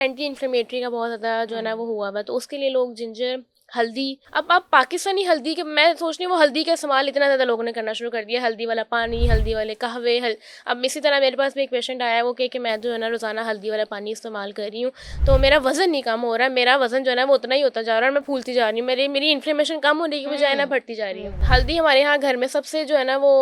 Anti inflammatory का बहुत ज़्यादा जो है ना वो हुआ हुआ है, तो उसके लिए लोग जिंजर, हल्दी, अब आप पाकिस्तानी हल्दी के, मैं सोच रही हूँ वो हल्दी का इस्तेमाल इतना ज़्यादा लोगों ने करना शुरू कर दिया, हल्दी वाला पानी, हल्दी वाले कहवे अब इसी तरह मेरे पास भी एक पेशेंट आया है, वो कहे कि मैं जो है ना रोज़ाना हल्दी वाला पानी इस्तेमाल कर रही हूँ, तो मेरा वज़न नहीं कम हो रहा है, मेरा वज़न जो है ना वो उतना ही होता जा रहा है और मैं फूलती जा रही हूँ, मेरी इन्फ्लेमेशन कम होने की बजाय ना बढ़ती जा रही है। हल्दी हमारे यहाँ घर में सबसे जो है ना वो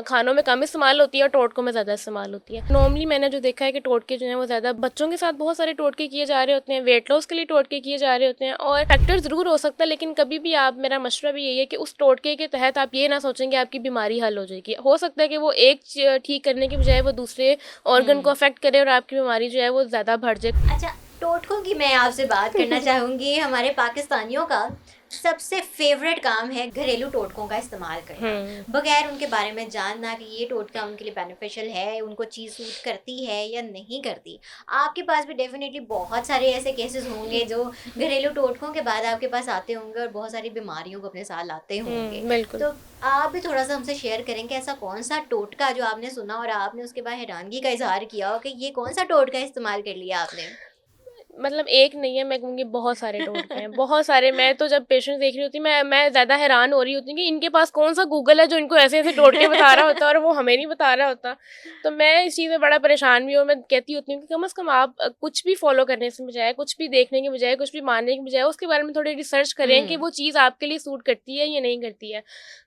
खानों में कम इस्तेमाल होती है और टोटकों में ज़्यादा इस्तेमाल होती है। नॉर्मली मैंने जो देखा है कि टोटके जो हैं वो ज़्यादा बच्चों के साथ बहुत सारे टोटके किए जा रहे होते हैं, वेट लॉस के लिए टोटके किए जा रहे होते हैं, और फैक्टर ज़रूर हो सकता है, लेकिन कभी भी आप, मेरा मशवरा भी यही है कि उस टोटके के तहत आप ये ना सोचें कि आपकी बीमारी हल हो जाएगी। हो सकता है कि वो एक ठीक करने की बजाय वो दूसरे ऑर्गन को अफेक्ट करे और आपकी बीमारी जो है वो ज़्यादा बढ़ जाए। अच्छा, टोटकों की मैं आपसे बात करना चाहूँगी। हमारे पाकिस्तानियों का सबसे फेवरेट काम है घरेलू टोटकों का इस्तेमाल करना, बगैर उनके बारे में जानना कि ये टोटका उनके लिए बेनिफिशियल है, उनको चीज़ सूट करती है या नहीं करती। आपके पास भी डेफिनेटली बहुत सारे ऐसे केसेस होंगे जो घरेलू टोटकों के बाद आपके पास आते होंगे और बहुत सारी बीमारियों को अपने साथ लाते होंगे। बिल्कुल। तो आप भी थोड़ा सा हमसे शेयर करें कि ऐसा कौन सा टोटका जो आपने सुना और आपने उसके बाद हैरानगी का इजहार किया हो कि ये कौन सा टोटका इस्तेमाल कर लिया आपने? मतलब एक नहीं है, मैं कहूँगी बहुत सारे टोटके हैं, बहुत सारे। मैं तो जब पेशेंट देख रही होती हूँ, मैं ज़्यादा हैरान हो रही होती हूँ कि इनके पास कौन-सा गूगल है जो इनको ऐसे-ऐसे टोटके बता रहा होता है और वो हमें नहीं बता रहा होता। तो मैं इस चीज़ में बड़ा परेशान भी हूँ और मैं कहती होती हूँ कि कम से कम आप कुछ भी फ़ॉलो करने से बजाय, कुछ भी देखने के बजाय, कुछ भी मानने के बजाय उसके बारे में थोड़ी रिसर्च करें कि हुँ। वो चीज़ आपके लिए सूट करती है या नहीं करती है।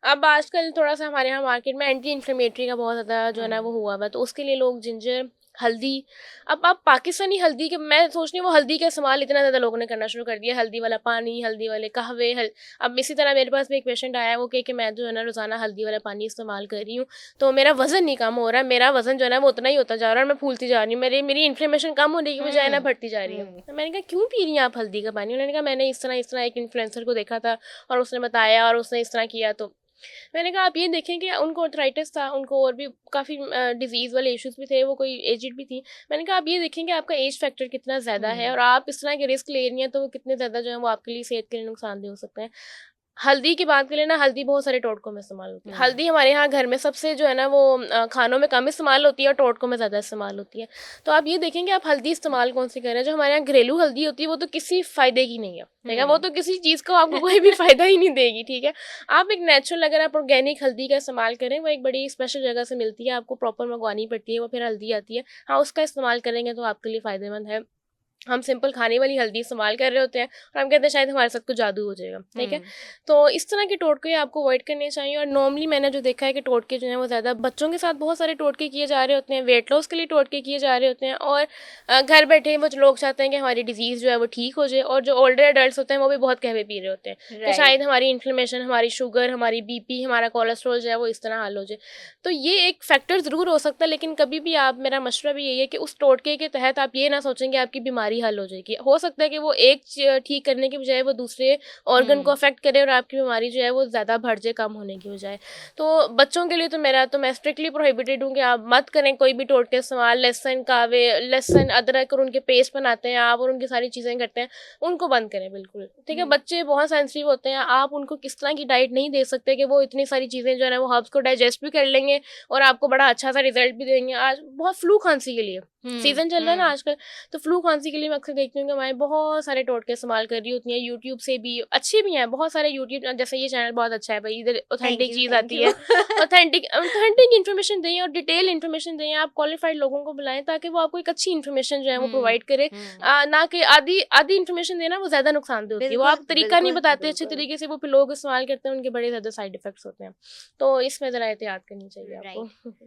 अब आजकल थोड़ा-सा हमारे यहाँ मार्केट में एंटी इन्फ्लेमेटरी का बहुत ज़्यादा जो है ना वो हुआ हुआ है, तो उसके लिए लोग जिंजर, हल्दी, अब आप पाकिस्तानी हल्दी के, मैं सोच रही हूँ वो हल्दी का इस्तेमाल इतना ज़्यादा लोगों ने करना शुरू कर दिया, हल्दी वाला पानी, हल्दी वाले कहवे अब इसी तरह मेरे पास भी एक पेशेंट आया है, वो कहे कि मैं जो है ना रोज़ाना हल्दी वाला पानी इस्तेमाल कर रही हूँ, तो मेरा वज़न नहीं कम हो रहा है, मेरा वज़न जो है ना वो उतना ही होता जा रहा है और मैं फूलती जा रही हूँ, मेरी इन्फ्लेमेशन कम होने की बजाय ना बढ़ती जा रही है। तो मैंने कहा क्यों पी रही हैं आप हल्दी का पानी? उन्होंने कहा मैंने इस तरह एक इन्फ्लुएंसर को देखा था और उसने बताया और उसने इस तरह किया, तो मैंने कहा आप ये देखें कि उनको आर्थराइटिस था, उनको और भी काफ़ी डिज़ीज़ वाले इश्यूज़ भी थे, वो कोई एजिड भी थी। मैंने कहा आप ये देखें कि आपका एज फैक्टर कितना ज़्यादा है और आप इस तरह के रिस्क ले रही हैं, तो वो कितने ज़्यादा जो है वो आपके लिए सेहत के लिए नुकसानदेह हो सकते हैं। हल्दी की बात करें ना, हल्दी बहुत सारे टोटकों में इस्तेमाल होती है। हल्दी हमारे यहाँ घर में सबसे जो है ना वो खानों में कम इस्तेमाल होती है और टोटकों में ज़्यादा इस्तेमाल होती है। तो आप ये देखें कि आप हल्दी इस्तेमाल कौन-सी कर रहे हैं। जो हमारे यहाँ घरेलू हल्दी होती है वो तो किसी फ़ायदे की नहीं है, ठीक है? वो तो किसी चीज़ को आपको कोई भी फ़ायदा ही नहीं देगी, ठीक है? आप एक नेचुरल, अगर आप ऑर्गेनिक हल्दी का इस्तेमाल करें, वो एक बड़ी स्पेशल जगह से मिलती है, आपको प्रॉपर मंगवानी पड़ती है, वो फिर हल्दी आती है। हाँ, उसका इस्तेमाल करेंगे तो आपके लिए फ़ायदेमंद है। हम सिंपल खाने वाली हल्दी इस्तेमाल कर रहे होते हैं और हम कहते हैं शायद हमारे साथ कुछ जादू हो जाएगा, ठीक है? तो इस तरह के टोटके आपको अवॉइड करने चाहिए। और नॉर्मली मैंने जो देखा है कि टोटके जो हैं वो ज़्यादा बच्चों के साथ बहुत सारे टोटके किए जा रहे होते हैं, वेट लॉस के लिए टोटके किए जा रहे होते हैं, और घर बैठे वो जो लोग चाहते हैं कि हमारी डिज़ीज़ जो है वो ठीक हो जाए, और जो ओल्डर एडल्ट्स होते हैं वो भी बहुत कहवे पी रहे होते हैं कि राइट। शायद हमारी इन्फ्लेमेशन, हमारी शुगर, हमारी बीपी, हमारा कोलेस्ट्रॉल जो है वो इस तरह हल हो जाए। तो ये एक फैक्टर ज़रूर हो सकता है, लेकिन कभी भी आप, मेरा मशवरा भी यही है कि उस टोटके के तहत आप ये ना सोचें कि आपकी बीमारी हल हो जाएगी। हो सकता है कि वो एक ठीक करने की बजाय वो दूसरे ऑर्गन को अफेक्ट करे और आपकी बीमारी जो है वो ज़्यादा बढ़ जाए कम होने की बजाय। तो बच्चों के लिए तो मैं स्ट्रिक्टली प्रोहिबिटेड हूँ कि आप मत करें कोई भी टोटके इस्तेमाल। लहसुन, कावे, लहसुन, अदरक और उनके पेस्ट बनाते हैं आप और उनकी सारी चीज़ें करते हैं, उनको बंद करें बिल्कुल, ठीक है? बच्चे बहुत सेंसिटिव होते हैं, आप उनको किस तरह की डाइट नहीं दे सकते कि वो इतनी सारी चीज़ें जो है ना वो हर्ब्स को डाइजेस्ट भी कर लेंगे और आपको बड़ा अच्छा सा रिजल्ट भी देंगे। आज बहुत फ्लू खांसी के लिए सीज़न चल रहा है ना आजकल, तो फ्लू खांसी के लिए मैं अक्सर देखती हूँ कि हमारे बहुत सारे टोटके इस्तेमाल कर रही होती हैं, यूट्यूब से भी अच्छे भी हैं, बहुत सारे यूट्यूब, जैसे ये चैनल बहुत अच्छा है भाई, इधर thank authentic you, cheese thank आती यू। है, ऑथेंटिक ऑथेंटिक इन्फॉर्मेशन दें और डिटेल इन्फॉर्मेशन दें, आप क्वालिफाइड लोगों को बुलाएं ताकि वो आपको एक अच्छी इन्फॉर्मेशन जो है वो प्रोवाइड करे। ना कि आधी आधी इन्फॉर्मेशन देना वो ज़्यादा नुकसानदेह होती है, वो बिल्कुल, आप तरीका नहीं बिल्कुल, बताते अच्छे बिल्कुल। तरीके से, वो फिर लोग इस्तेमाल करते हैं, उनके बड़े ज़्यादा साइड इफेक्ट्स होते हैं, तो इसमें ज़रा एहतियात करनी चाहिए राइट। आपको।